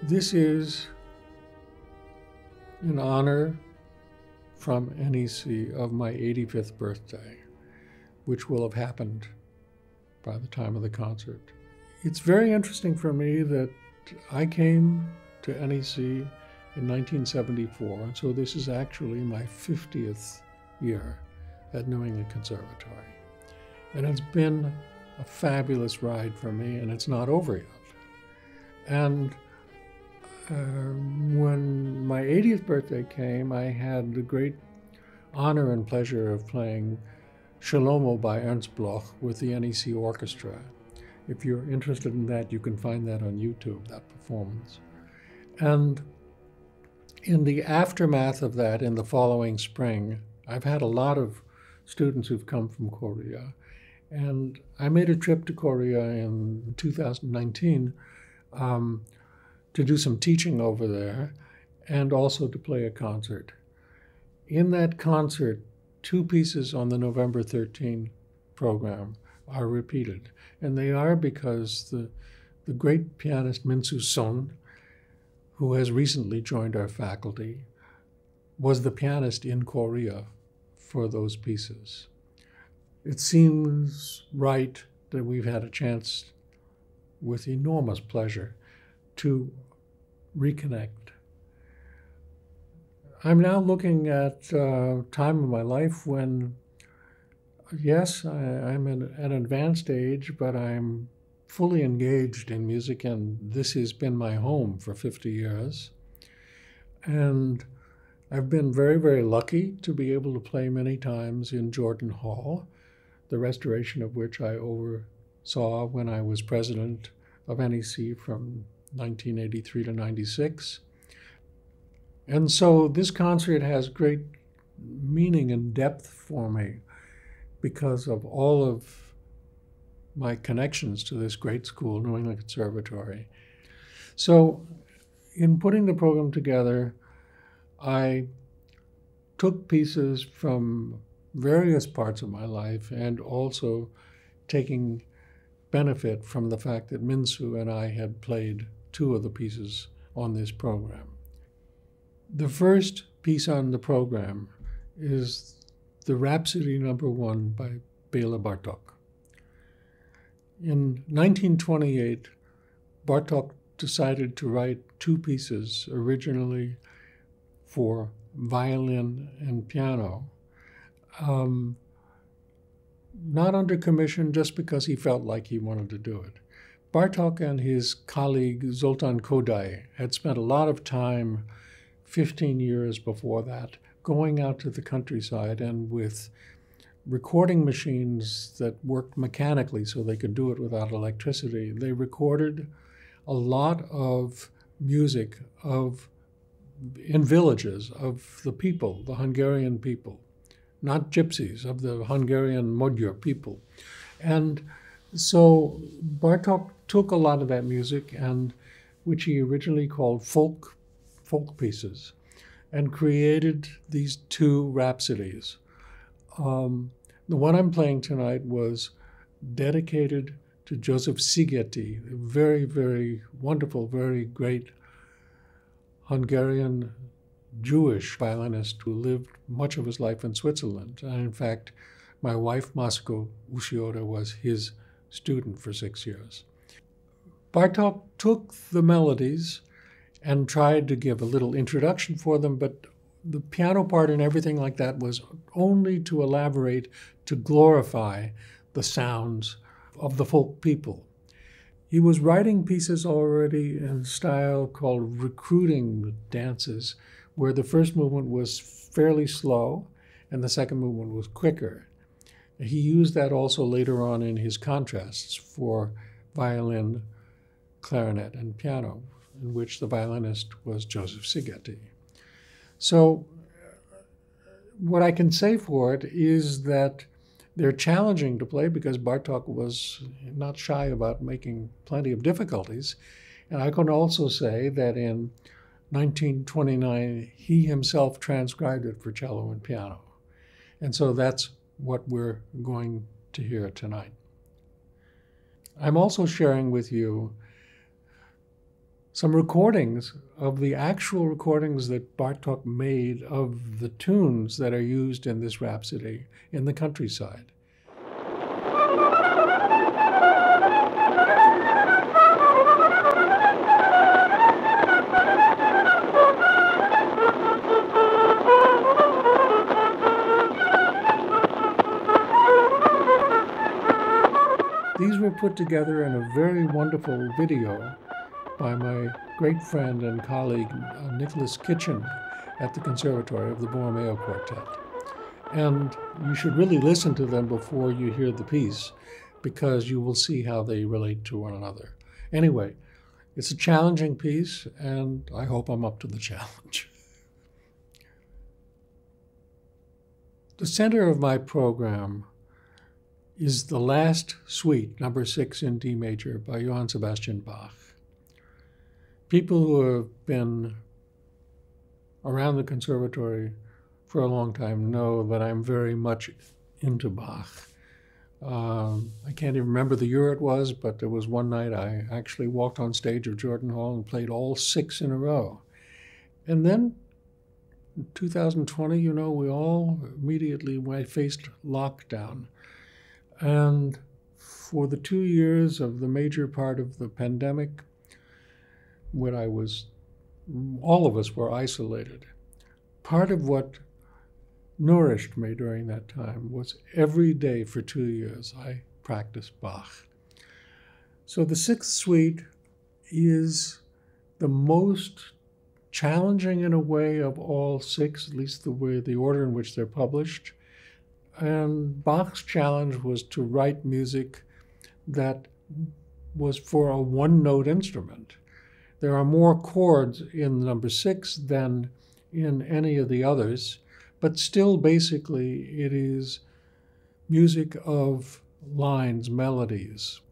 This is in honor from NEC of my 85th birthday, which will have happened by the time of the concert. It's very interesting for me that I came to NEC in 1974, and so this is actually my 50th year at New England Conservatory. And it's been a fabulous ride for me, and it's not over yet. And when my 80th birthday came, I had the great honor and pleasure of playing Shlomo by Ernst Bloch with the NEC Orchestra. If you're interested in that, you can find that on YouTube, that performance. And in the aftermath of that, in the following spring, I've had a lot of students who've come from Korea. And I made a trip to Korea in 2019 to do some teaching over there and also to play a concert. In that concert, 2 pieces on the November 13 program are repeated. And they are because the great pianist Minsoo Sohn, who has recently joined our faculty, was the pianist in Korea for those pieces. It seems right that we've had a chance, with enormous pleasure, to reconnect. I'm now looking at a time of my life when, yes, I'm at an advanced age, but I'm fully engaged in music, and this has been my home for 50 years. And I've been very, very lucky to be able to play many times in Jordan Hall, the restoration of which I oversaw when I was president of NEC from 1983 to 96. And so this concert has great meaning and depth for me because of all of my connections to this great school, New England Conservatory. So in putting the program together, I took pieces from various parts of my life and also taking benefit from the fact that Minsoo and I had played 2 of the pieces on this program. The first piece on the program is the Rhapsody No. 1 by Béla Bartók. In 1928, Bartók decided to write 2 pieces originally for violin and piano, not under commission, just because he felt like he wanted to do it. Bartók and his colleague Zoltán Kodály had spent a lot of time 15 years before that going out to the countryside and with recording machines that worked mechanically so they could do it without electricity. They recorded a lot of music in villages of the people, the Hungarian people, not gypsies, of the Hungarian Magyar people. And so Bartók took a lot of that music, and which he originally called folk pieces, and created these 2 rhapsodies. The one I'm playing tonight was dedicated to Joseph Szigeti, a very, very wonderful, very great Hungarian Jewish violinist who lived much of his life in Switzerland. And in fact, my wife, Masako Ushioda, was his student for 6 years. Bartók took the melodies and tried to give a little introduction for them, but the piano part and everything like that was only to elaborate, to glorify the sounds of the folk people. He was writing pieces already in a style called recruiting dances, where the first movement was fairly slow and the second movement was quicker. He used that also later on in his contrasts for violin, clarinet, and piano, in which the violinist was Joseph Szigeti. So what I can say for it is that they're challenging to play because Bartók was not shy about making plenty of difficulties. And I can also say that in 1929, he himself transcribed it for cello and piano. And so that's what we're going to hear tonight. I'm also sharing with you some recordings of the actual recordings that Bartók made of the tunes that are used in this Rhapsody in the countryside. These were put together in a very wonderful video by my great friend and colleague, Nicholas Kitchen, at the Conservatory of the Borromeo Quartet. And you should really listen to them before you hear the piece, because you will see how they relate to one another. Anyway, it's a challenging piece, and I hope I'm up to the challenge. The center of my program is the last suite, number 6 in D major, by Johann Sebastian Bach. People who have been around the conservatory for a long time know that I'm very much into Bach. I can't even remember the year it was, but there was one night I actually walked on stage of Jordan Hall and played all 6 in a row. And then in 2020, you know, we all immediately faced lockdown. And for the 2 years of the major part of the pandemic, when all of us were isolated, part of what nourished me during that time was every day for 2 years I practiced Bach. So the 6th suite is the most challenging in a way of all 6, at least the order in which they're published. And Bach's challenge was to write music that was for a one-note instrument. There are more chords in number 6 than in any of the others, but still basically it is music of lines, melodies.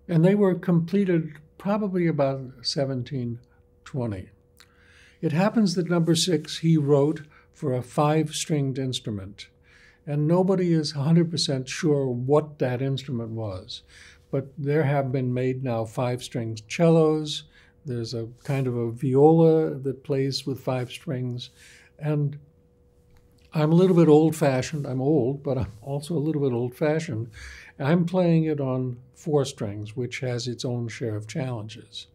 And they were completed probably about 1720. It happens that number 6 he wrote for a 5-stringed instrument, and nobody is 100% sure what that instrument was. But there have been made now 5-string cellos. There's a kind of a viola that plays with 5 strings. And I'm a little bit old-fashioned. I'm old, but I'm also a little bit old-fashioned. I'm playing it on 4 strings, which has its own share of challenges.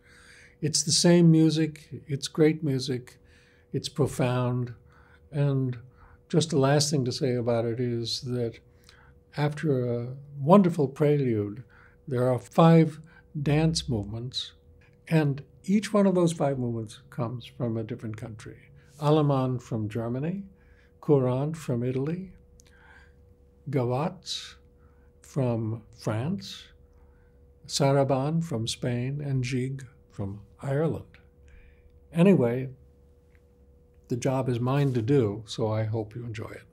It's the same music. It's great music. It's profound. And just the last thing to say about it is that after a wonderful prelude, there are 5 dance movements, and each one of those 5 movements comes from a different country. Allemand from Germany, Courant from Italy, Gavotte from France, Sarabande from Spain, and Gigue from Ireland. Anyway, the job is mine to do, so I hope you enjoy it.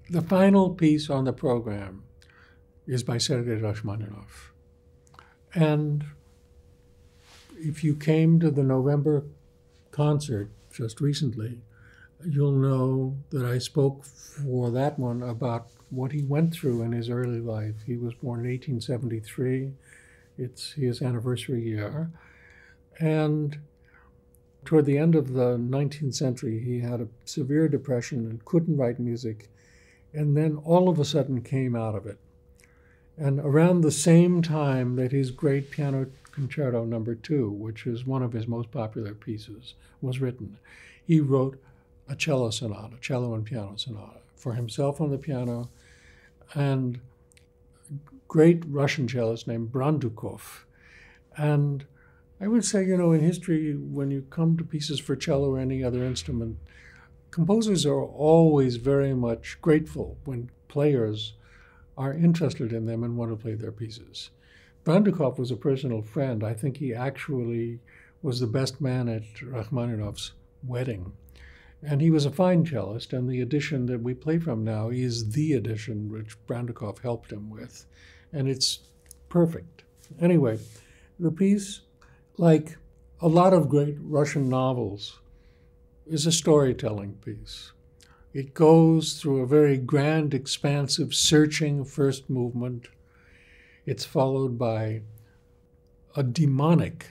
The final piece on the program is by Sergei Rachmaninoff. And if you came to the November concert just recently, you'll know that I spoke for that one about what he went through in his early life. He was born in 1873. It's his anniversary year. And toward the end of the 19th century, he had a severe depression and couldn't write music, and then all of a sudden came out of it. And around the same time that his great piano concerto number 2, which is one of his most popular pieces, was written, he wrote a cello sonata, cello and piano sonata, for himself on the piano, and a great Russian cellist named Bartók. And I would say, you know, in history, when you come to pieces for cello or any other instrument, composers are always very much grateful when players are interested in them and want to play their pieces. Bartók was a personal friend. I think he actually was the best man at Rachmaninoff's wedding. And he was a fine cellist, and the edition that we play from now is the edition which Bartók helped him with. And it's perfect. Anyway, the piece, like a lot of great Russian novels, is a storytelling piece. It goes through a very grand, expansive, searching first movement. It's followed by a demonic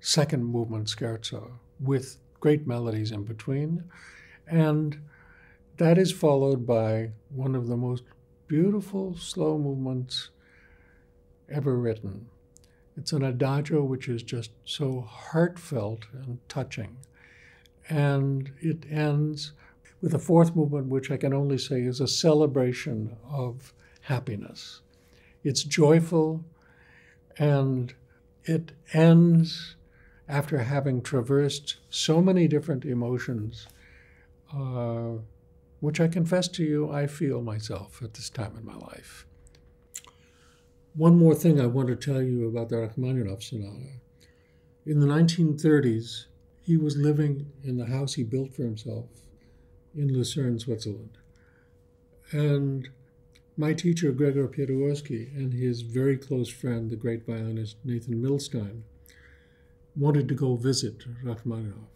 second movement scherzo with great melodies in between. And that is followed by one of the most beautiful slow movements ever written. It's an adagio which is just so heartfelt and touching. And it ends with a fourth movement, which I can only say is a celebration of happiness. It's joyful, and it ends after having traversed so many different emotions, which I confess to you, I feel myself at this time in my life. One more thing I want to tell you about the Rachmaninoff Sonata. In the 1930s, he was living in the house he built for himself in Lucerne, Switzerland. And my teacher, Gregor Pietrowski, and his very close friend, the great violinist Nathan Milstein, wanted to go visit Rachmaninoff.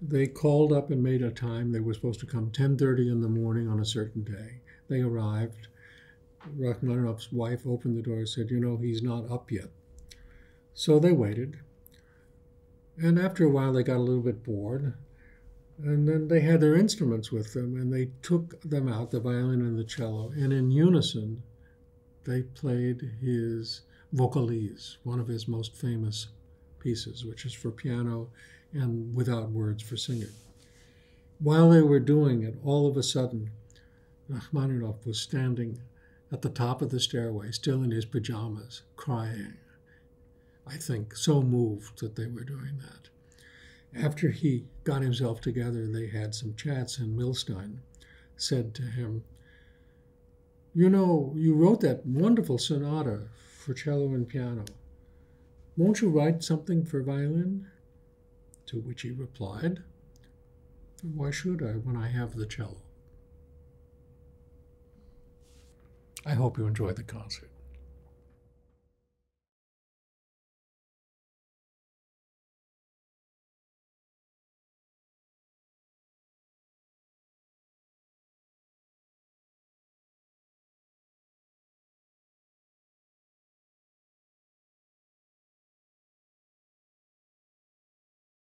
They called up and made a time. They were supposed to come 10:30 in the morning on a certain day. They arrived. Rachmaninoff's wife opened the door and said, he's not up yet. So they waited. And after a while, they got a little bit bored. And then they had their instruments with them, and they took them out, the violin and the cello, and in unison, they played his Vocalise, one of his most famous pieces, which is for piano and without words for singing. While they were doing it, all of a sudden, Rachmaninoff was standing at the top of the stairway, still in his pajamas, crying. I think so moved that they were doing that. After he got himself together, they had some chats, and Milstein said to him, you wrote that wonderful sonata for cello and piano. Won't you write something for violin? To which he replied, why should I when I have the cello? I hope you enjoyed the concert.